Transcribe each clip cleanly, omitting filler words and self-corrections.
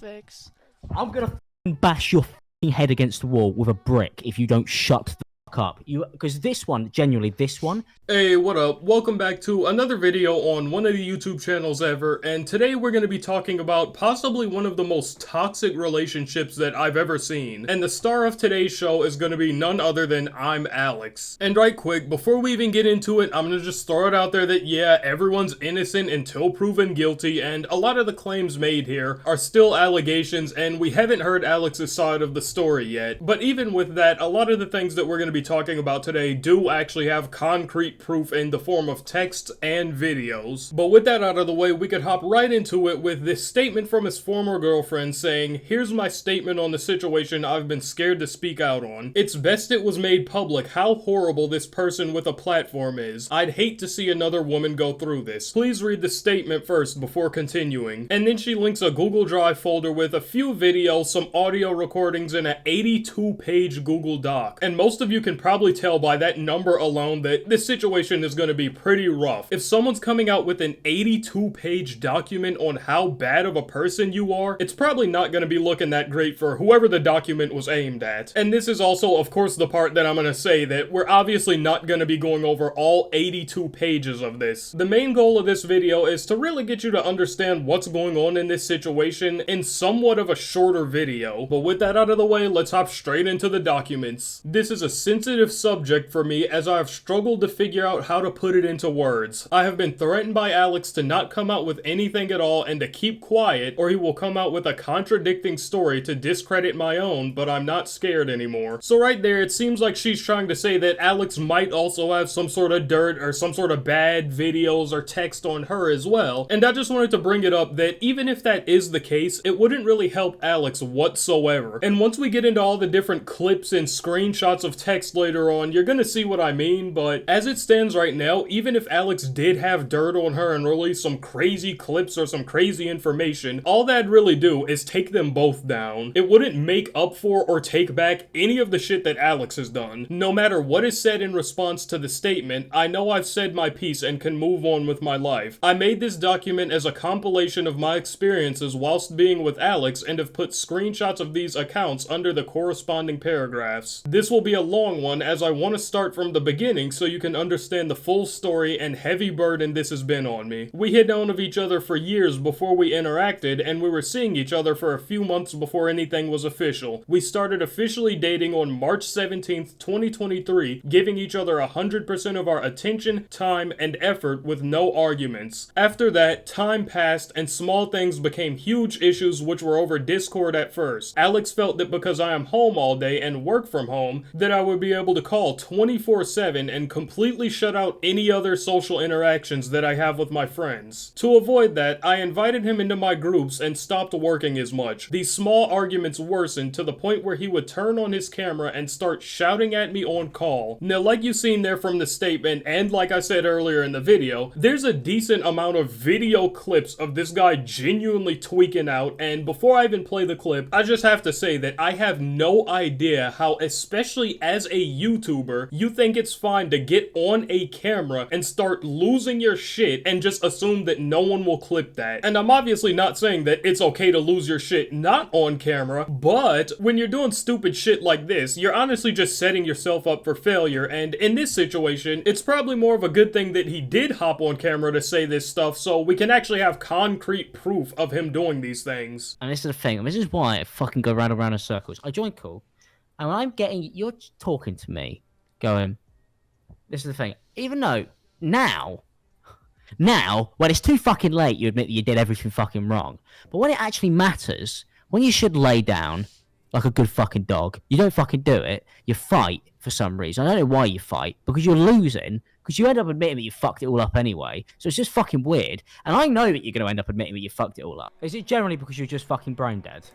fix. I'm gonna bash your head against the wall with a brick if you don't shut the fuck up. Because this one, genuinely, this one. Hey, what up? Welcome back to another video on one of the YouTube channels ever, and today we're going to be talking about possibly one of the most toxic relationships that I've ever seen. And the star of today's show is going to be none other than ImAllexx. And right quick, before we even get into it, I'm going to just throw it out there that yeah, everyone's innocent until proven guilty, and a lot of the claims made here are still allegations, and we haven't heard Alex's side of the story yet. But even with that, a lot of the things that we're going to be talking about today do actually have concrete proof in the form of text and videos. But with that out of the way, we could hop right into it with this statement from his former girlfriend saying, "Here's my statement on the situation I've been scared to speak out on. It's best it was made public how horrible this person with a platform is. I'd hate to see another woman go through this. Please read the statement first before continuing." And then she links a Google Drive folder with a few videos, some audio recordings, and an 82-page Google Doc. And most of you can probably tell by that number alone that this situation is going to be pretty rough. If someone's coming out with an 82-page document on how bad of a person you are, it's probably not going to be looking that great for whoever the document was aimed at. And this is also, of course, the part that I'm going to say that we're obviously not going to be going over all 82 pages of this. The main goal of this video is to really get you to understand what's going on in this situation in somewhat of a shorter video. But with that out of the way, let's hop straight into the documents. This is a sensitive subject for me as I have struggled to figure out how to put it into words. I have been threatened by Alex to not come out with anything at all and to keep quiet, or he will come out with a contradicting story to discredit my own, but I'm not scared anymore. So right there, it seems like she's trying to say that Alex might also have some sort of dirt or some sort of bad videos or text on her as well. And I just wanted to bring it up that even if that is the case, it wouldn't really help Alex whatsoever. And once we get into all the different clips and screenshots of text later on, you're gonna see what I mean, but as it stands right now, even if Alex did have dirt on her and release some crazy clips or some crazy information, all that'd really do is take them both down. It wouldn't make up for or take back any of the shit that Alex has done. No matter what is said in response to the statement, I know I've said my piece and can move on with my life. I made this document as a compilation of my experiences whilst being with Alex and have put screenshots of these accounts under the corresponding paragraphs. This will be a long one as I want to start from the beginning so you can understand the full story and heavy burden this has been on me. We had known of each other for years before we interacted, and we were seeing each other for a few months before anything was official. We started officially dating on March 17th, 2023, giving each other 100% of our attention, time, and effort with no arguments. After that, time passed and small things became huge issues which were over Discord at first. Alex felt that because I am home all day and work from home, that I would be able to call 24/7 and completely shut out any other social interactions that I have with my friends. To avoid that, I invited him into my groups and stopped working as much. These small arguments worsened to the point where he would turn on his camera and start shouting at me on call. Now, like you've seen there from the statement, and like I said earlier in the video, there's a decent amount of video clips of this guy genuinely tweaking out, and before I even play the clip, I just have to say that I have no idea how, especially as a YouTuber, you think it's fine to get on a camera and start losing your shit and just assume that no one will clip that. And I'm obviously not saying that it's okay to lose your shit not on camera, but when you're doing stupid shit like this, you're honestly just setting yourself up for failure, and in this situation, it's probably more of a good thing that he did hop on camera to say this stuff so we can actually have concrete proof of him doing these things. And this is the thing, and this is why I fucking go round and round in circles. I join call, and when I'm getting, you're talking to me, going, this is the thing, even though now, when it's too fucking late, you admit that you did everything fucking wrong. But when it actually matters, when you should lay down like a good fucking dog, you don't fucking do it. You fight for some reason. I don't know why you fight, because you're losing, because you end up admitting that you fucked it all up anyway. So it's just fucking weird. And I know that you're going to end up admitting that you fucked it all up. Is it generally because you're just fucking brain dead?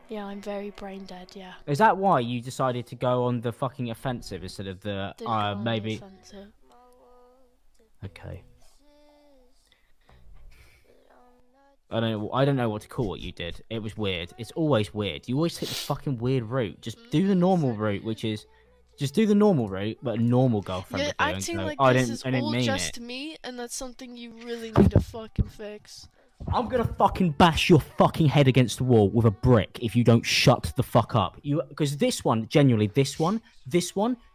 Yeah, I'm very brain dead, yeah. Is that why you decided to go on the fucking offensive instead of the, Didn't go on the maybe... offensive. Okay. I don't know what to call what you did. It was weird. It's always weird. You always take the fucking weird route. Just do the normal route, which is just do the normal route, but a normal girlfriend You're would do. acting like I this didn't is all mean just it. me, and that's something you really need to fucking fix. I'm gonna fucking bash your fucking head against the wall with a brick if you don't shut the fuck up. Because this one, genuinely, this one,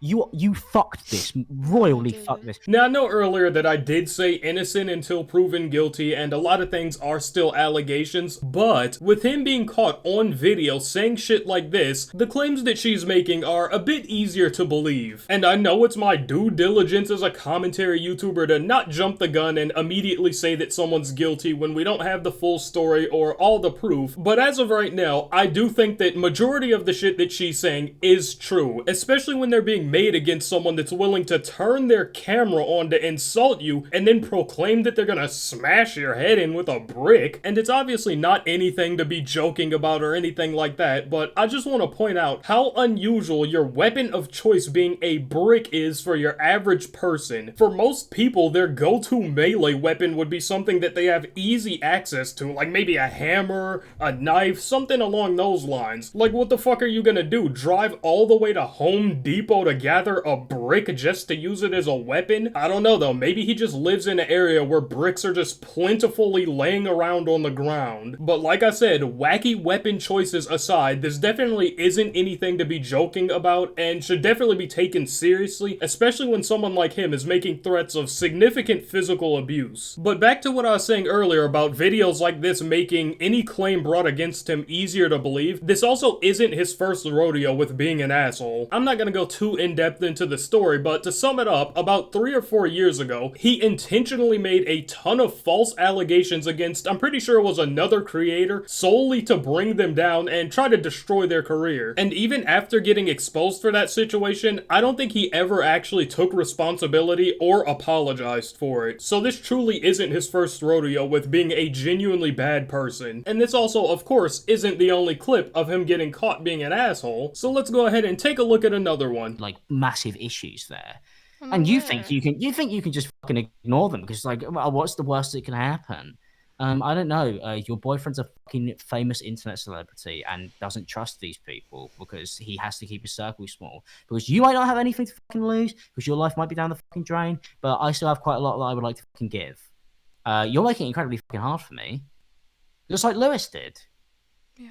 you fucked this, royally fucked this. Now, I know earlier that I did say innocent until proven guilty, and a lot of things are still allegations, but with him being caught on video saying shit like this, the claims that she's making are a bit easier to believe. And I know it's my due diligence as a commentary YouTuber to not jump the gun and immediately say that someone's guilty when we don't have the full story or all the proof, but as of right now, I do think that majority of the shit that she's saying is true, especially when they're being made against someone that's willing to turn their camera on to insult you and then proclaim that they're gonna smash your head in with a brick. And it's obviously not anything to be joking about or anything like that, but I just want to point out how unusual your weapon of choice being a brick is for your average person. For most people, their go-to melee weapon would be something that they have easy access to, like maybe a hammer, a knife, something along those lines. Like, what the fuck are you gonna do? Drive all the way to Home Depot to gather a brick just to use it as a weapon? I don't know though, maybe he just lives in an area where bricks are just plentifully laying around on the ground. But like I said, wacky weapon choices aside, this definitely isn't anything to be joking about and should definitely be taken seriously, especially when someone like him is making threats of significant physical abuse. But back to what I was saying earlier about videos like this making any claim brought against him easier to believe, this also isn't his first rodeo with being an asshole. I'm not gonna go too in-depth into the story, but to sum it up, about 3 or 4 years ago, he intentionally made a ton of false allegations against, I'm pretty sure it was another creator, solely to bring them down and try to destroy their career. And even after getting exposed for that situation, I don't think he ever actually took responsibility or apologized for it. So this truly isn't his first rodeo with being a genuinely bad person. And this also, of course, isn't the only clip of him getting caught being an asshole. So let's go ahead and take a look at another one. Like, massive issues there. And you think you can just fucking ignore them because, like, well, what's the worst that can happen? I don't know. Your boyfriend's a fucking famous internet celebrity and doesn't trust these people because he has to keep his circle small. Because you might not have anything to fucking lose because your life might be down the fucking drain, but I still have quite a lot that I would like to fucking give. You're making it incredibly fucking hard for me, just like Lewis did. Yeah.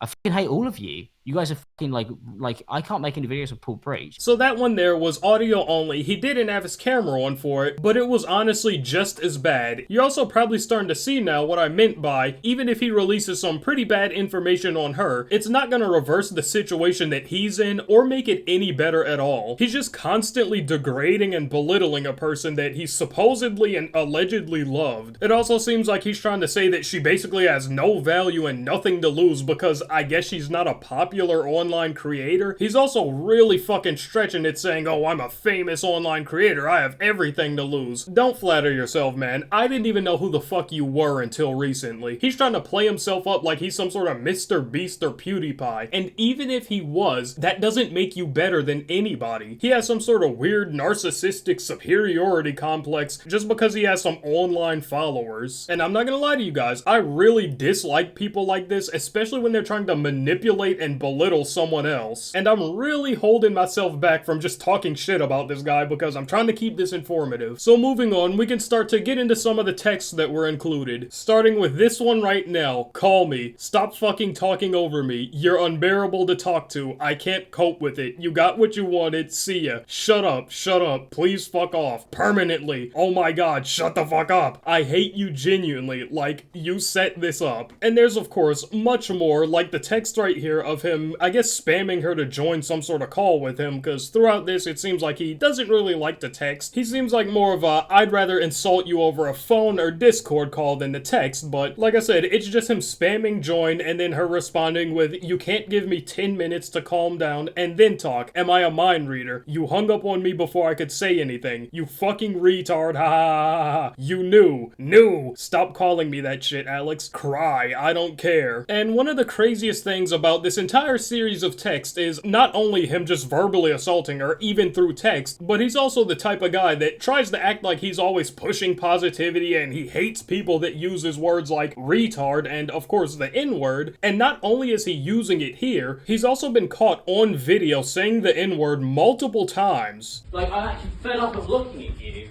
I fucking hate all of you. You guys are fucking like I can't make any videos of Paul Breach. So that one there was audio only. He didn't have his camera on for it, but it was honestly just as bad. You're also probably starting to see now what I meant by, even if he releases some pretty bad information on her, it's not gonna reverse the situation that he's in or make it any better at all. He's just constantly degrading and belittling a person that he supposedly and allegedly loved. It also seems like he's trying to say that she basically has no value and nothing to lose because I guess she's not a popular online creator. He's also really fucking stretching it saying, oh, I'm a famous online creator, I have everything to lose. Don't flatter yourself, man. I didn't even know who the fuck you were until recently. He's trying to play himself up like he's some sort of Mr. Beast or PewDiePie. And even if he was, that doesn't make you better than anybody. He has some sort of weird narcissistic superiority complex just because he has some online followers. And I'm not gonna lie to you guys, I really dislike people like this, especially when they're trying to manipulate and belittle someone else. And I'm really holding myself back from just talking shit about this guy because I'm trying to keep this informative. So moving on, we can start to get into some of the texts that were included. Starting with this one right now. Call me. Stop fucking talking over me. You're unbearable to talk to. I can't cope with it. You got what you wanted. See ya. Shut up. Shut up. Please fuck off. Permanently. Oh my god, shut the fuck up. I hate you genuinely. Like, you set this up. And there's of course much more, like the text right here of him, I guess, spamming her to join some sort of call with him, because throughout this it seems like he doesn't really like to text. He seems like more of a, I'd rather insult you over a phone or Discord call than the text, but like I said, it's just him spamming join and then her responding with, you can't give me 10 minutes to calm down and then talk. Am I a mind reader? You hung up on me before I could say anything. You fucking retard, ha ha ha ha. You knew. Stop calling me that shit, Alex. Cry, I don't care. And one of the craziest things about this entire series of text is not only him just verbally assaulting her, even through text, but he's also the type of guy that tries to act like he's always pushing positivity and he hates people that uses words like retard and, of course, the N-word. And not only is he using it here, he's also been caught on video saying the N-word multiple times. Like, I'm actually fed up of looking at you,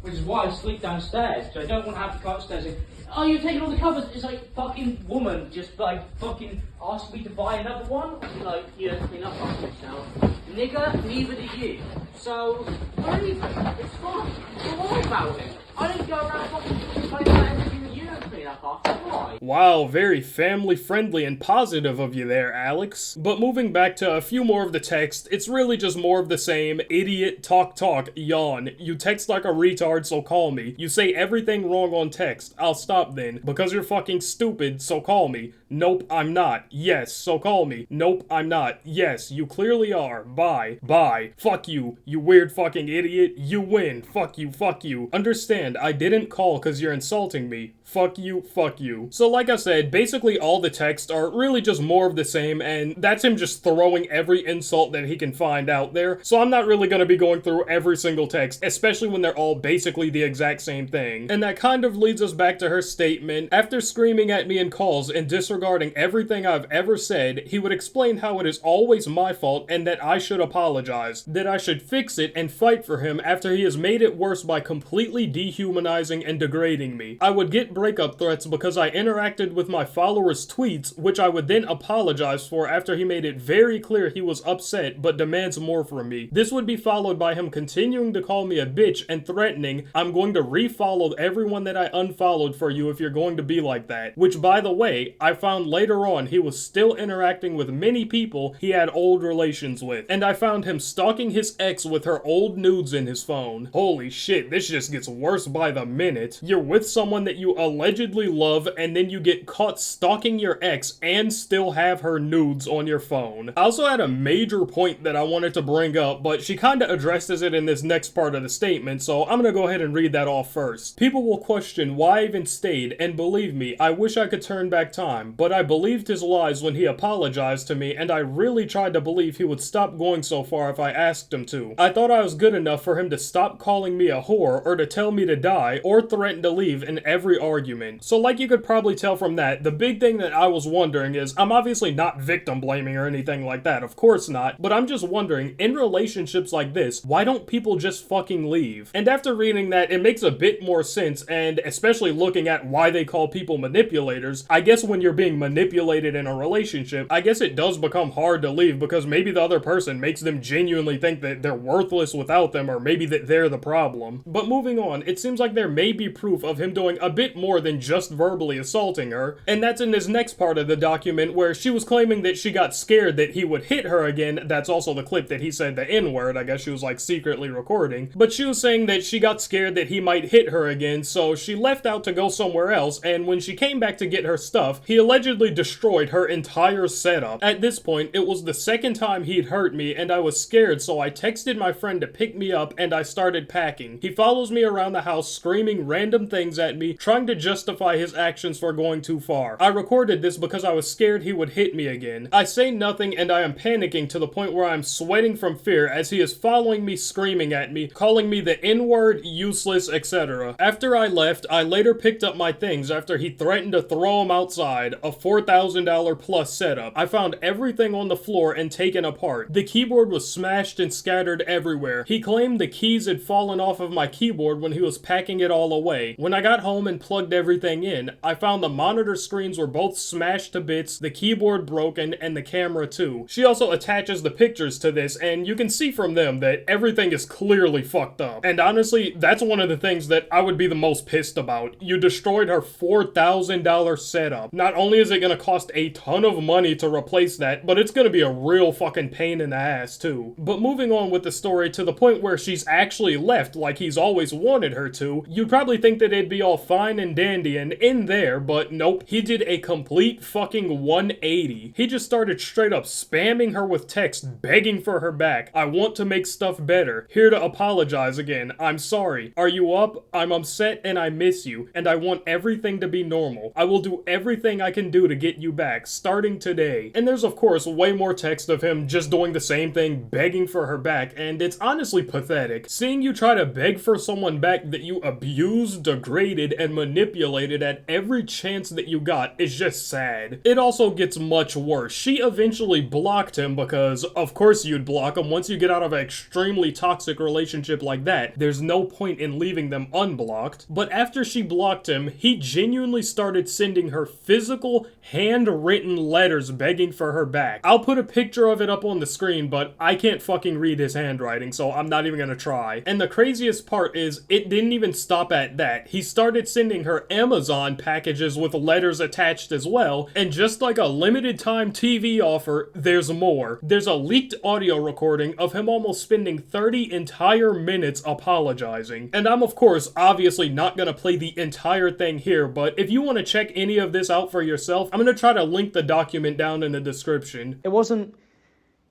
which is why I sleep downstairs, because I don't want to have to go upstairs and oh, you're taking all the covers. It's like, fucking woman just like fucking asked me to buy another one. Like, you don't clean up after yourself. Nigga, neither do you. So, we're even. It's fine. Don't worry about it. I don't go around fucking complaining about everything that you don't clean up after. Why? Wow, very family-friendly and positive of you there, Alex. But moving back to a few more of the text, it's really just more of the same. Idiot, talk, yawn. You text like a retard, so call me. You say everything wrong on text. I'll stop then. Because you're fucking stupid, so call me. Nope, I'm not. Yes, so call me. Nope, I'm not. Yes, you clearly are. Bye. Bye. Fuck you, you weird fucking idiot. You win. Fuck you, fuck you. Understand, I didn't call because you're insulting me. Fuck you, fuck you. So like I said, basically all the texts are really just more of the same, and that's him just throwing every insult that he can find out there. So I'm not really going to be going through every single text, especially when they're all basically the exact same thing. And that kind of leads us back to her statement. After screaming at me in calls and disregarding everything I've ever said, he would explain how it is always my fault and that I should apologize, that I should fix it and fight for him after he has made it worse by completely dehumanizing and degrading me. I would get breakup threats because I interacted with my followers' tweets, which I would then apologize for after he made it very clear he was upset but demands more from me. This would be followed by him continuing to call me a bitch and threatening, I'm going to refollow everyone that I unfollowed for you if you're going to be like that. Which, by the way, I found later on he was still interacting with many people he had old relations with. And I found him stalking his ex with her old nudes in his phone. Holy shit, this just gets worse by the minute. You're with someone that you allegedly love, and then you get caught stalking your ex and still have her nudes on your phone. I also had a major point that I wanted to bring up, but she kinda addresses it in this next part of the statement, so I'm gonna go ahead and read that off first. People will question why I even stayed, and believe me, I wish I could turn back time, but I believed his lies when he apologized to me, and I really tried to believe he would stop going so far if I asked him to. I thought I was good enough for him to stop calling me a whore, or to tell me to die, or threaten to leave in every argument. So like you could probably tell from that, the big thing that I was wondering is, I'm obviously not victim blaming or anything like that, of course not, but I'm just wondering, in relationships like this, why don't people just fucking leave? And after reading that, it makes a bit more sense, and especially looking at why they call people manipulators, I guess when you're being manipulated in a relationship, I guess it does become hard to leave because maybe the other person makes them genuinely think that they're worthless without them, or maybe that they're the problem. But moving on, it seems like there may be proof of him doing a bit more than just verbally assaulting her, and that's in this next part of the document where she was claiming that she got scared that he would hit her again. That's also the clip that he said the N-word. I guess she was like secretly recording, but she was saying that she got scared that he might hit her again, so she left out to go somewhere else, and when she came back to get her stuff, he allegedly destroyed her entire setup. At this point, it was the second time he'd hurt me, and I was scared, so I texted my friend to pick me up, and I started packing. He follows me around the house screaming random things at me, trying to justify his actions for going too far. I recorded this because I was scared he would hit me again. I say nothing, and I am panicking to the point where I'm sweating from fear as he is following me, screaming at me, calling me the N-word, useless, etc. After I left, I later picked up my things after he threatened to throw them outside, a $4,000 plus setup. I found everything on the floor and taken apart. The keyboard was smashed and scattered everywhere. He claimed the keys had fallen off of my keyboard when he was packing it all away. When I got home and plugged everything in, I found the monitor screens were both smashed to bits, the keyboard broken, and the camera too. She also attaches the pictures to this, and you can see from them that everything is clearly fucked up. And honestly, that's one of the things that I would be the most pissed about. You destroyed her $4,000 setup. Not only is it gonna cost a ton of money to replace that, but it's gonna be a real fucking pain in the ass too. But moving on with the story to the point where she's actually left like he's always wanted her to, you'd probably think that it'd be all fine and dandy and in there, but nope. He did a complete fucking 180. He just started straight up spamming her with texts begging for her back. I want to make stuff better. Here to apologize again. I'm sorry. Are you up? I'm upset and I miss you, and I want everything to be normal. I will do everything I can do to get you back, starting today. And there's of course way more text of him just doing the same thing, begging for her back, and it's honestly pathetic. Seeing you try to beg for someone back that you abused, degraded, and manipulated manipulated at every chance that you got is just sad. It also gets much worse. She eventually blocked him because, of course you'd block him. Once you get out of an extremely toxic relationship like that, there's no point in leaving them unblocked. But after she blocked him, he genuinely started sending her physical, handwritten letters begging for her back. I'll put a picture of it up on the screen, but I can't fucking read his handwriting, so I'm not even gonna try. And the craziest part is, it didn't even stop at that. He started sending her Amazon packages with letters attached as well, and just like a limited time TV offer, there's more. There's a leaked audio recording of him almost spending 30 entire minutes apologizing. And I'm of course obviously not gonna play the entire thing here, but if you want to check any of this out for yourself, I'm gonna try to link the document down in the description. It wasn't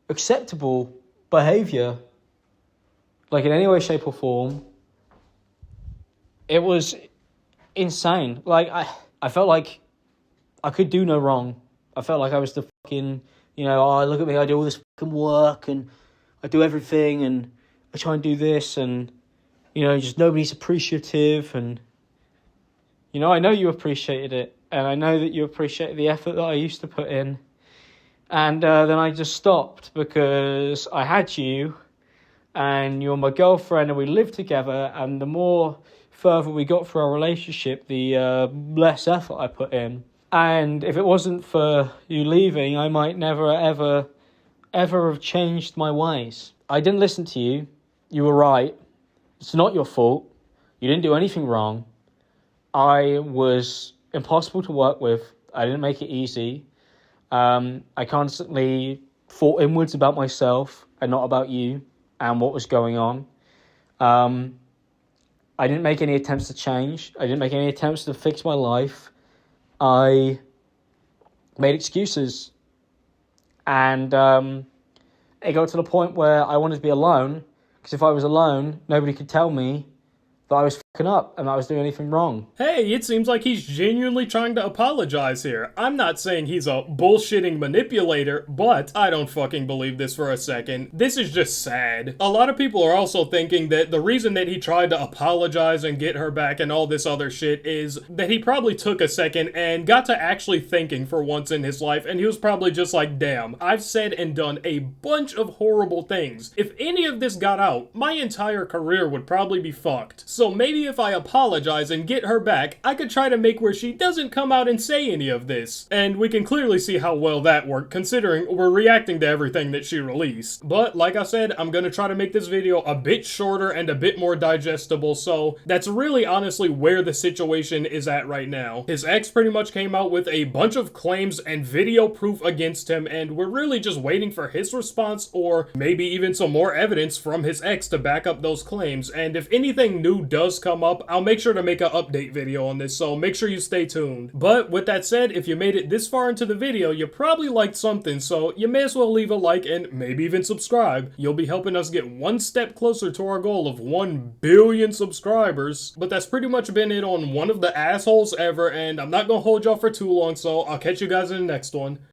acceptable behavior, like in any way, shape or form. It was insane. Like, I felt like I could do no wrong. I felt like I was the fucking, oh, look at me, I do all this fucking work, and I do everything, and I try and do this, and, just nobody's appreciative, and, I know you appreciated it, and I know that you appreciated the effort that I used to put in, and then I just stopped because I had you, and you're my girlfriend, and we lived together, and the more further we got through our relationship, the less effort I put in. And if it wasn't for you leaving, I might never, ever have changed my ways. I didn't listen to you. You were right. It's not your fault. You didn't do anything wrong. I was impossible to work with. I didn't make it easy. I constantly thought inwards about myself and not about you and what was going on. I didn't make any attempts to change. I didn't make any attempts to fix my life. I made excuses. And it got to the point where I wanted to be alone, because if I was alone, nobody could tell me that I was fucking up and that I was doing anything wrong. Hey, it seems like he's genuinely trying to apologize here. I'm not saying he's a bullshitting manipulator, but I don't fucking believe this for a second. This is just sad. A lot of people are also thinking that the reason that he tried to apologize and get her back and all this other shit is that he probably took a second and got to actually thinking for once in his life, and he was probably just like, damn, I've said and done a bunch of horrible things. If any of this got out, my entire career would probably be fucked. So maybe if I apologize and get her back, I could try to make where she doesn't come out and say any of this. And we can clearly see how well that worked, considering we're reacting to everything that she released. But like I said, I'm gonna try to make this video a bit shorter and a bit more digestible, so that's really honestly where the situation is at right now. His ex pretty much came out with a bunch of claims and video proof against him, and we're really just waiting for his response, or maybe even some more evidence from his ex to back up those claims. And if anything new does come up, I'll make sure to make an update video on this, so make sure you stay tuned. But with that said, if you made it this far into the video, you probably liked something, so you may as well leave a like and maybe even subscribe. You'll be helping us get one step closer to our goal of 1 billion subscribers. But that's pretty much been it on one of the assholes ever, and I'm not gonna hold y'all for too long, so I'll catch you guys in the next one.